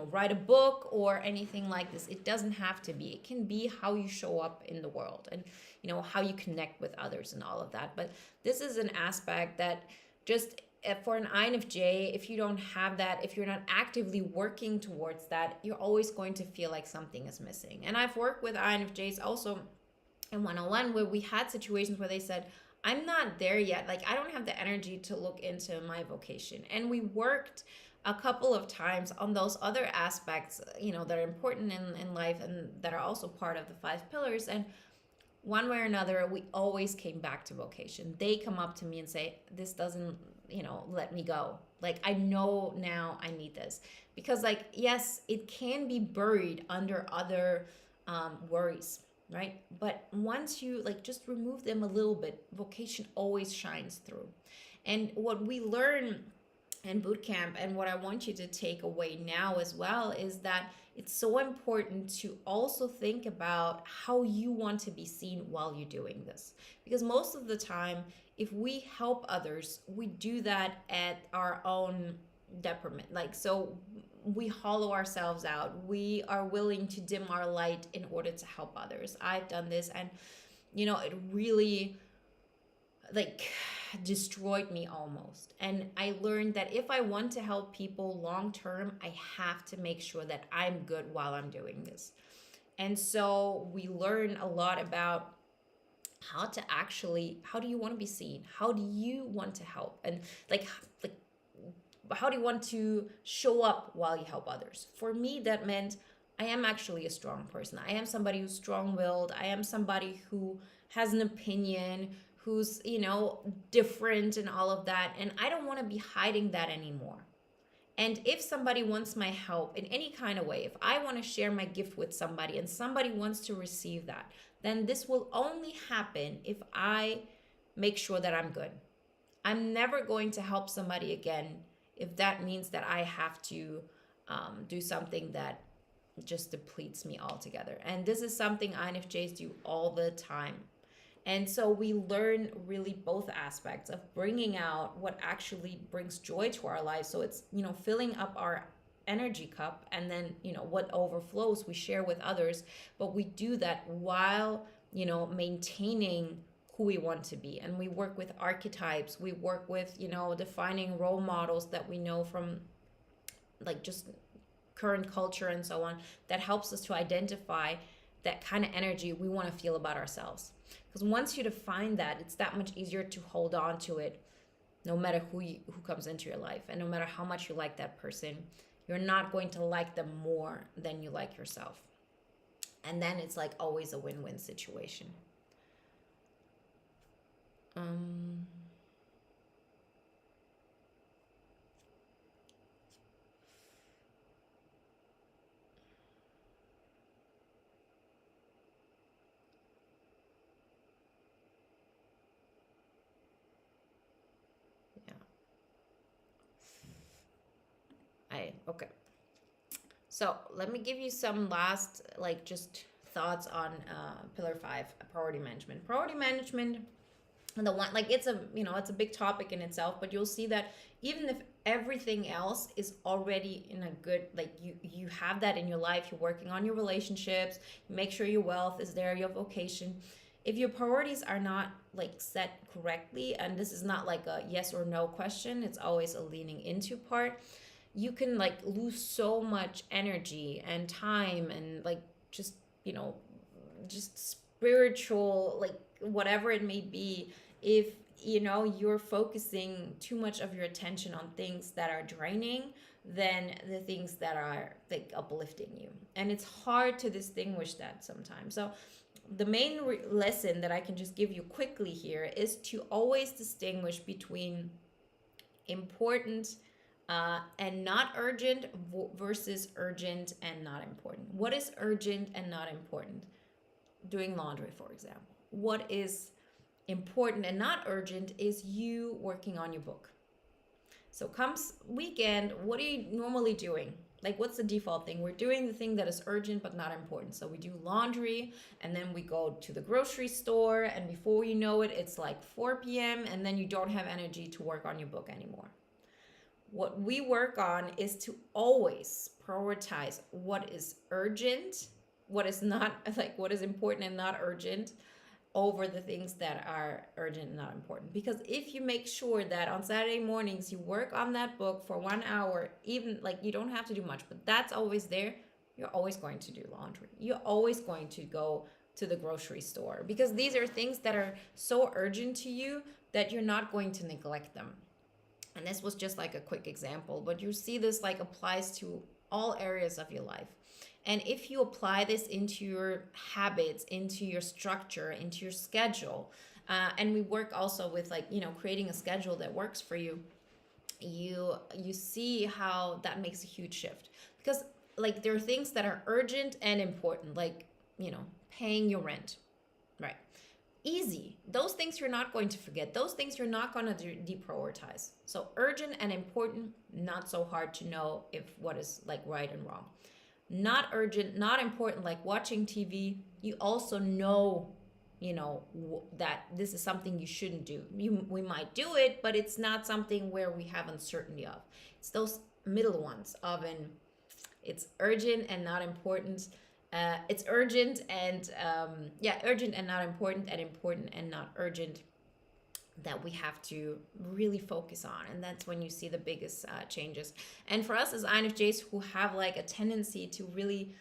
write a book or anything like this. It doesn't have to be. It can be how you show up in the world and how you connect with others and all of that. But this is an aspect that just, for an INFJ, if you don't have that, if you're not actively working towards that, you're always going to feel like something is missing. And I've worked with INFJs also in one-on-one where we had situations where they said, I'm not there yet. Like, I don't have the energy to look into my vocation. And we worked a couple of times on those other aspects, that are important in life and that are also part of the 5 pillars. And one way or another, we always came back to vocation. They come up to me and say, this doesn't, let me go. Like, I know now I need this. Because, like, yes, it can be buried under other worries, right? But once you like just remove them a little bit, vocation always shines through. And what we learn in boot camp, and what I want you to take away now as well, is that it's so important to also think about how you want to be seen while you're doing this. Because most of the time, if we help others, we do that at our own detriment. Like, so we hollow ourselves out. We are willing to dim our light in order to help others. I've done this, and it really like destroyed me almost. And I learned that if I want to help people long term, I have to make sure that I'm good while I'm doing this. And so we learn a lot about how do you want to be seen? How do you want to help? And like how do you want to show up while you help others? For me, that meant I am actually a strong person. I am somebody who's strong-willed. I am somebody who has an opinion, who's, different and all of that. And I don't want to be hiding that anymore. And if somebody wants my help in any kind of way, if I want to share my gift with somebody and somebody wants to receive that, then this will only happen if I make sure that I'm good. I'm never going to help somebody again if that means that I have to do something that just depletes me altogether. And this is something INFJs do all the time. And so we learn really both aspects of bringing out what actually brings joy to our lives. So it's, filling up our energy cup, and then, what overflows we share with others. But we do that while, maintaining who we want to be. And we work with archetypes. We work with, defining role models that we know from like just current culture and so on, that helps us to identify that kind of energy we want to feel about ourselves. Because once you define that, it's that much easier to hold on to it, no matter who comes into your life, and no matter how much you like that person, you're not going to like them more than you like yourself. And then it's like always a win-win situation. Okay. So let me give you some last, just thoughts on pillar 5, priority management. Priority management, the one, it's a big topic in itself, but you'll see that even if everything else is already in a good, you have that in your life, you're working on your relationships, you make sure your wealth is there, your vocation. If your priorities are not set correctly, and this is not like a yes or no question, it's always a leaning into part, you can lose so much energy and time and just spiritual, whatever it may be, if you're focusing too much of your attention on things that are draining than the things that are uplifting you. And it's hard to distinguish that sometimes. So the main lesson that I can just give you quickly here is to always distinguish between important and not urgent versus urgent and not important. What is urgent and not important? Doing laundry, for example. What is important and not urgent is you working on your book. So comes weekend, what are you normally doing? What's the default thing? We're doing the thing that is urgent but not important. So we do laundry, and then we go to the grocery store, and before you know it, it's 4 p.m. and then you don't have energy to work on your book anymore. What we work on is to always prioritize what is urgent, what is not, what is important and not urgent, over the things that are urgent and not important. Because if you make sure that on Saturday mornings you work on that book for 1 hour, even you don't have to do much, but that's always there, you're always going to do laundry. You're always going to go to the grocery store, because these are things that are so urgent to you that you're not going to neglect them. And this was just a quick example, but you see this applies to all areas of your life. And if you apply this into your habits, into your structure, into your schedule, and we work also with creating a schedule that works for you, you see how that makes a huge shift. Because there are things that are urgent and important, paying your rent, right? Easy. Those things you're not going to forget. Those things you're not going to deprioritize. So urgent and important, not so hard to know if what is like right and wrong. Not urgent, not important, like watching TV. You also know, that this is something you shouldn't do. We might do it, but it's not something where we have uncertainty of. It's those middle ones of it's urgent and not important. It's urgent and urgent and not important, and important and not urgent, that we have to really focus on. And that's when you see the biggest changes. And for us as Infjs who have like a tendency to really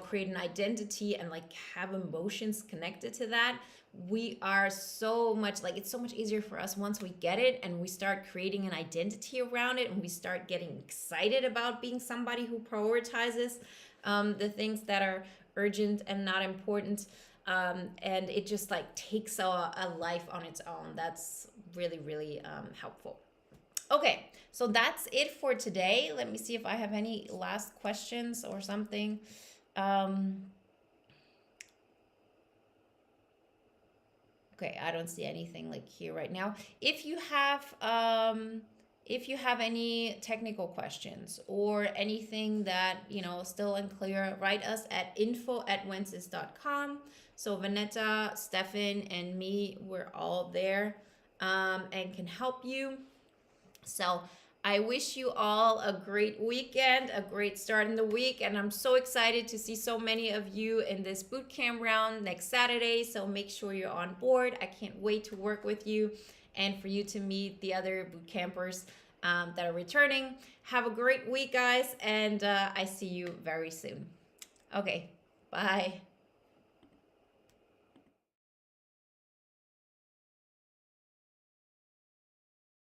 create an identity and like have emotions connected to that, we are so much like, it's so much easier for us once we get it and we start creating an identity around it, and we start getting excited about being somebody who prioritizes the things that are urgent and not important. And it just like takes a life on its own. That's really, really helpful. Okay, so that's it for today. Let me see if I have any last questions or something. Okay, I don't see anything like here right now. If you have any technical questions or anything that still unclear, write us at info@wenzes.com. So Vanetta, Stefan, and me, we're all there and can help you. So I wish you all a great weekend, a great start in the week, and I'm so excited to see so many of you in this bootcamp round next Saturday. So make sure you're on board. I can't wait to work with you and for you to meet the other boot campers that are returning. Have a great week, guys, and I see you very soon. Okay, bye.